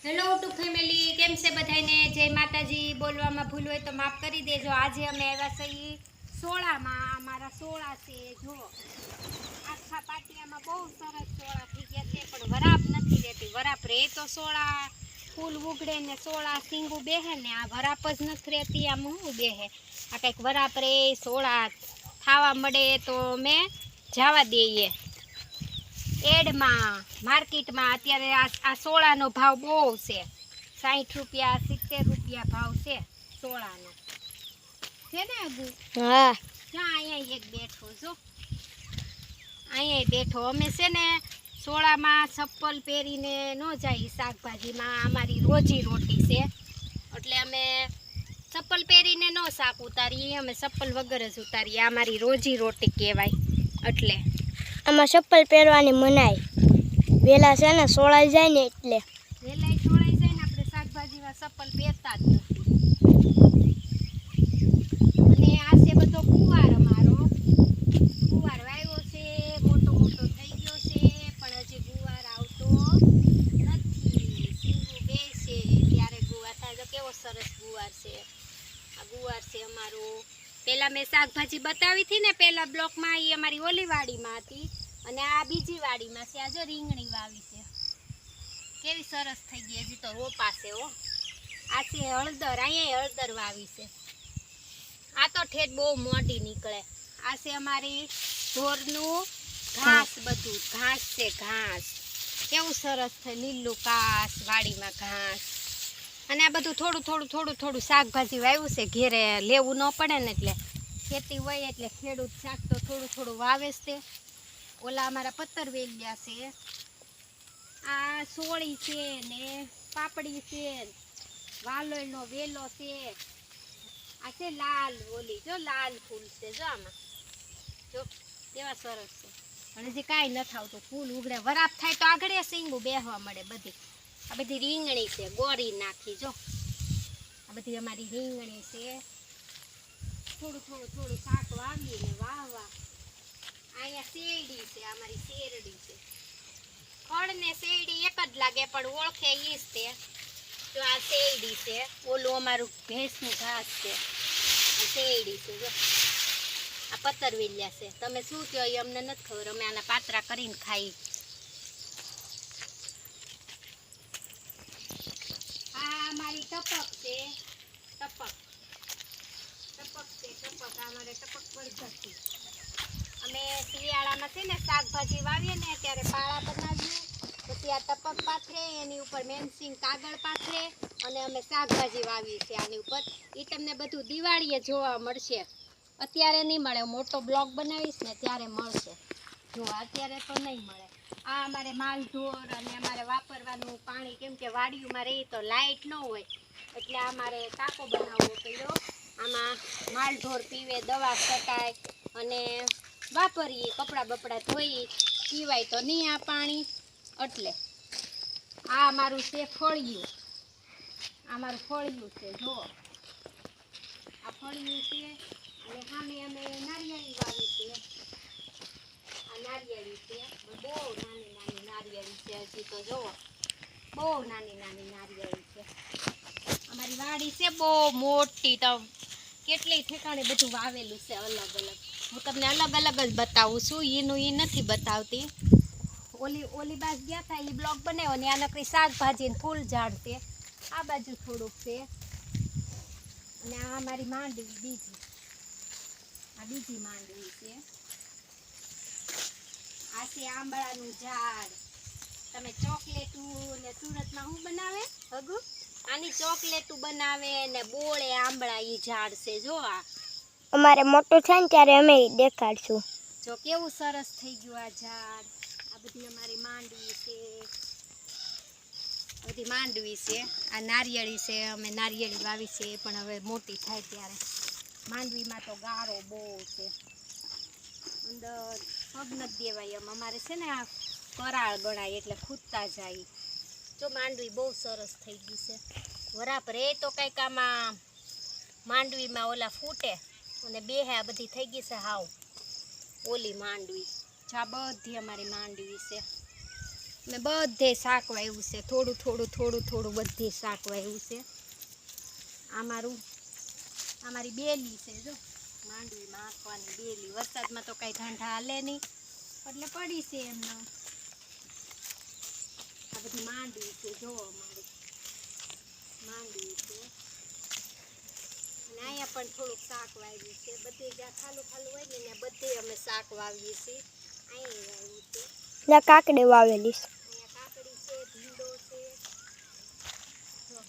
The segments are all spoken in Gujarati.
હેલો યુટ્યુબ ફેમિલી, કેમ છે બધાને? જય માતાજી. બોલવામાં ભૂલ હોય તો માફ કરી દેજો. આજે અમે આવ્યા છીએ સોળામાં. અમારા સોળા છે, જો આખા પાટિયામાં બહુ સરસ સોળા થઈ ગયા છે, પણ વરાપ નથી રહેતી. વરાપ રહે તો સોળા ફૂલ ઉગડે ને સોળા સિંગું બેહે ને, આ વરાપ જ નથી રહેતી. આમ હું બેહે? આ કંઈક વરાપ રે સોળા ખાવા મળે તો અમે જવા દઈએ એડમાં માર્કેટમાં. અત્યારે આ સોળાનો ભાવ બહુ છે, 60 રૂપિયા 70 રૂપિયા ભાવ છે સોળાનો. છે ને અગુ? હા, ક્યાં અહીંયા એક બેઠો જો, અહીંયા બેઠો. અમે છે ને સોળામાં ચપ્પલ પહેરીને ન જાય શાકભાજીમાં, અમારી રોજી રોટી છે એટલે અમે ચપ્પલ પહેરીને ન શાક ઉતારીએ, અમે ચપ્પલ વગર જ ઉતારીએ. આ મારી રોજી રોટી કહેવાય. એટલે આમાં ચપ્પલ પહેરવાની મનાઈ. વેલા છે ને સોળાઈ જાય ને એટલે વેલાઈ છોડાઈ જાય ને આપણે શાકભાજીમાં ચપ્પલ પહેરતા જ નથી. અને આ છે બધો ગુવાર. અમારો ગુવાર વાવ્યો છે, મોટો મોટો થઈ ગયો છે, પણ હજી ગુવાર આવતો નથી. સિંગું બેસે ત્યારે ગુવાર થાય. તો કેવો સરસ ગુવાર છે. આ ગુવાર છે અમારો. પેલા મેં શાકભાજી બતાવી હતી ને પેલા બ્લોકમાં, એ અમારી ઓલી વાડીમાં હતી, અને આ બીજી વાડીમાં છે. આ જો રીંગણી વાવી છે, કેવી સરસ થઈ ગઈ. હજી તો રોપા છે હો. આ છે હળદર, અહીંયા હળદર વાવી છે. આ તો ઠેઠ બહુ મોટી નીકળે. આ છે અમારી ઢોરનું ઘાસ, બધું ઘાસ છે. ઘાસ કેવું સરસ થાય, લીલું ઘાસ વાડીમાં ઘાસ. અને આ બધું થોડું થોડું થોડું થોડું શાકભાજી વાવ્યું છે. ઘેરે લેવું ન પડે ને, એટલે ખેતી હોય એટલે ખેડૂત શાક તો થોડું થોડું વાવે જ તે. ઓલા અમારા પત્તર વેલ્યા છે. આ સોળી છે ને પાપડી છે, વાલોળનો વેલો છે. આ છે લાલ ઓલી, જો લાલ ફૂલ છે. જો આમાં જો કેવા સરસ છે. પણ હજી કાંઈ નથી આવતું. ફૂલ ઉગડે વરાપ થાય તો આગળ સિંગું બેહવા મળે બધી. આ બધી રીંગણી છે, ગોરી નાખી. જો આ બધી અમારી રીંગણી છે. થોડું થોડું થોડું શાક વાવીને વાવવા. અહીંયા શેરડી છે, અમારી શેરડી છે. ખડ ને શેરડી એક જ લાગે, પણ ઓળખે ઈ જ તે. જો આ શેરડી છે, ઓલું અમારું ભેંસનું ઘાસ છે. આ શેરડી છે. જો આ પતરવેલિયા છે. તમે શું કહો એ અમને નથી ખબર, અમે આના પાતરા કરીને ખાઈ. આ અમારી ટપક છે. ટપક ટપક છે. ટપક અમારે ટપક પદ્ધતિ. અમે શિયાળામાં છે ને શાકભાજી વાવીએ ને ત્યારે પાળા બનાવીએ, પછી આ ટપક પાથરે, એની ઉપર મેન્સિંગ કાગળ પાથરે, અને અમે શાકભાજી વાવીએ છીએ આની ઉપર. એ તમને બધું દિવાળીએ જોવા મળશે. અત્યારે નહીં મળે, મોટો બ્લોગ બનાવીશ ને ત્યારે મળશે. જો અત્યારે તો નહીં મળે. આ અમારે માલઢોર અને અમારે વાપરવાનું પાણી, કેમ કે વાડીઓમાં રહી તો લાઇટ ન હોય, એટલે અમારે ટાંકો બનાવવો પડ્યો. આમાં માલઢોર પીવે, દવા છટાય અને વાપરીએ, કપડાં બપડા ધોઈ, પીવાય તો નહીં આ પાણી. એટલે આ અમારું છે ફળિયું. આ મારું ફળિયું છે. જો આ ફળિયું છે. અને સામે અમે નારિયેળી વાવી છે. આ નારિયેળી છે, બહુ નાની નાની નારિયેળી છે. હજી તો જુઓ બહુ નાની નાની નારિયેળી છે. અમારી વાડી છે બહુ મોટી. તો કેટલી ઠેકાણે બધું વાવેલું છે અલગ અલગ. હું તમને અલગ અલગ જ બતાવું છું, એનું એ નથી બતાવતી. ઓલી બાજ ગયા હતા એ બ્લોગ બનાવ્યો ને, આ નકરી શાકભાજી ને ફૂલ ઝાડ છે. આ બાજુ થોડુંક છે. અને આ અમારી માંડવી બીજી, આ બીજી માંડવી છે. આ છે આંબળાનું ઝાડ. તમે ચોકલેટું ને સુરતમાં શું બનાવે હગુ? આની ચોકલેટું બનાવે ને બોળે આંબળા. ઈ ઝાડ છે. જો આ અમારે મોટું થાય ને ત્યારે અમે દેખાડશું. જો કેવું સરસ થઈ ગયું આ ઝાડ. આ બધી અમારી માંડવી છે. બધી માંડવી છે. આ નારિયેળી છે, અમે નારિયેળી વાવી છે, પણ હવે મોટી થાય ત્યારે. માંડવીમાં તો ગારો બહુ છે, અંદર પગ નથી દેવાય એમ. અમારે છે ને આ કરાળ ગણાય એટલે ખૂદતા જાય. જો માંડવી બહુ સરસ થઈ ગઈ છે. વરાપ રે તો કંઈક આમાં માંડવીમાં ઓલા ફૂટે અને બેહે. આ બધી થઈ ગઈ છે હાવ ઓલી માંડવી. જા બધી અમારી માંડવી છે. મેં બધે શાક વાવ્યું છે, થોડું થોડું થોડું થોડું બધે શાક વાવ્યું છે. અમારી બેલી છે જો, માંડવીમાં આંકવાની બેલી. વરસાદમાં તો કાંઈ ઠંડા હાલે નહીં એટલે પડી છે એમને. આ બધી માંડવી છે જો, અમારી માંડવી છે. અને અહીંયા પણ થોડુંક શાક વાવ્યું છે. બધે જ્યાં ખાલું ખાલું હોય ને ત્યાં બધે અમે શાક વાવીએ છીએ. અહીંયા વાવ્યું છે. ત્યાં કાકડી વાવેલી છે. અહીંયા કાકડી છે, ભીંડો છે. જો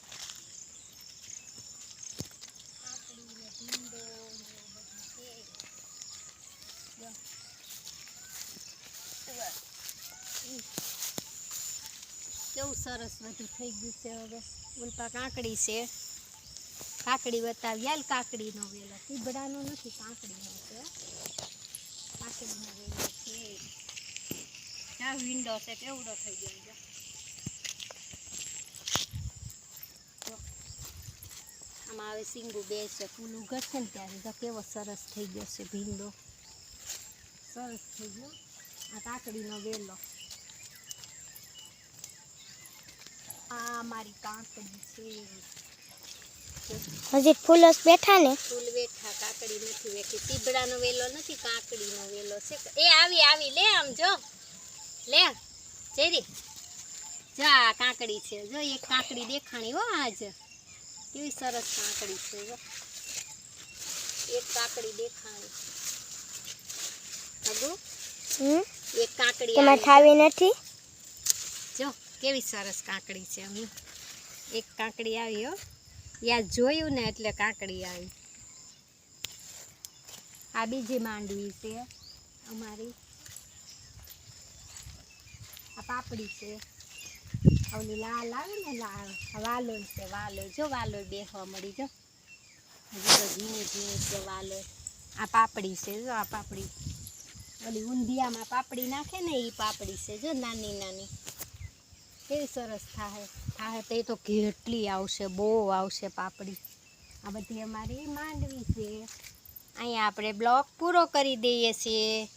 કાકડી ને ભીંડો ને એવું બધું છે. જો કેવું સરસ બધું થઈ ગયું છે. હવે ઉલ્પા કાકડી છે. કાકડી બતાવી હાલ. કાકડીનો વેલો સીબડાનો નથી, કાકડીનો છે. કાકડીનો વેલો છે. આ વિન્ડો છે કેવડો થઈ ગયો છે. જો આમાં હવે સિંગુ બેસે, ફૂલ ઉગડશે ને ત્યારે તો કેવો સરસ થઈ ગયો છે ભીંડો. સરસ થઈ ગયો. આ કાકડીનો વેલો. આ મારી કાકડી છે. હજી ફૂલ જ બેઠા ને. ફૂલ બેઠા, કાકડી નથી બેઠી. સીબડાનો વેલો નથી, કાકડીનો વેલો છે. એ આવી લે, આમ જો લે ચેરી. જો આ કાકડી છે. જો એક કાકડી દેખાણી હો આજ. કેવી સરસ કાકડી છે. જો એક કાકડી દેખાણી. હગુ એક કાકડી તમારે થાવી નથી. જો કેવી સરસ કાકડી છે. અમે એક કાકડી આવી હો, યાદ જોયું ને એટલે કાકડી આવી. આ બીજી માંડવી છે અમારી. આ પાપડી છે. ઓલી લાલ આવે ને લાલ, વાલોળ છે. વાલોળ જો, વાલોળ બેસવા મળી. જો હજી તો ઝીણી ઝીણી છે વાલોળ. આ પાપડી છે. જો આ પાપડી ઓલી ઊંધિયામાં પાપડી નાખે ને એ પાપડી છે. જો નાની નાની કેવી સરસ થાય તો એ તો કેટલી આવશે, બહુ આવશે પાપડી. આ બધી અમારી માંડવી છે. અહીંયા આપણે બ્લોગ પૂરો કરી દઈએ છીએ.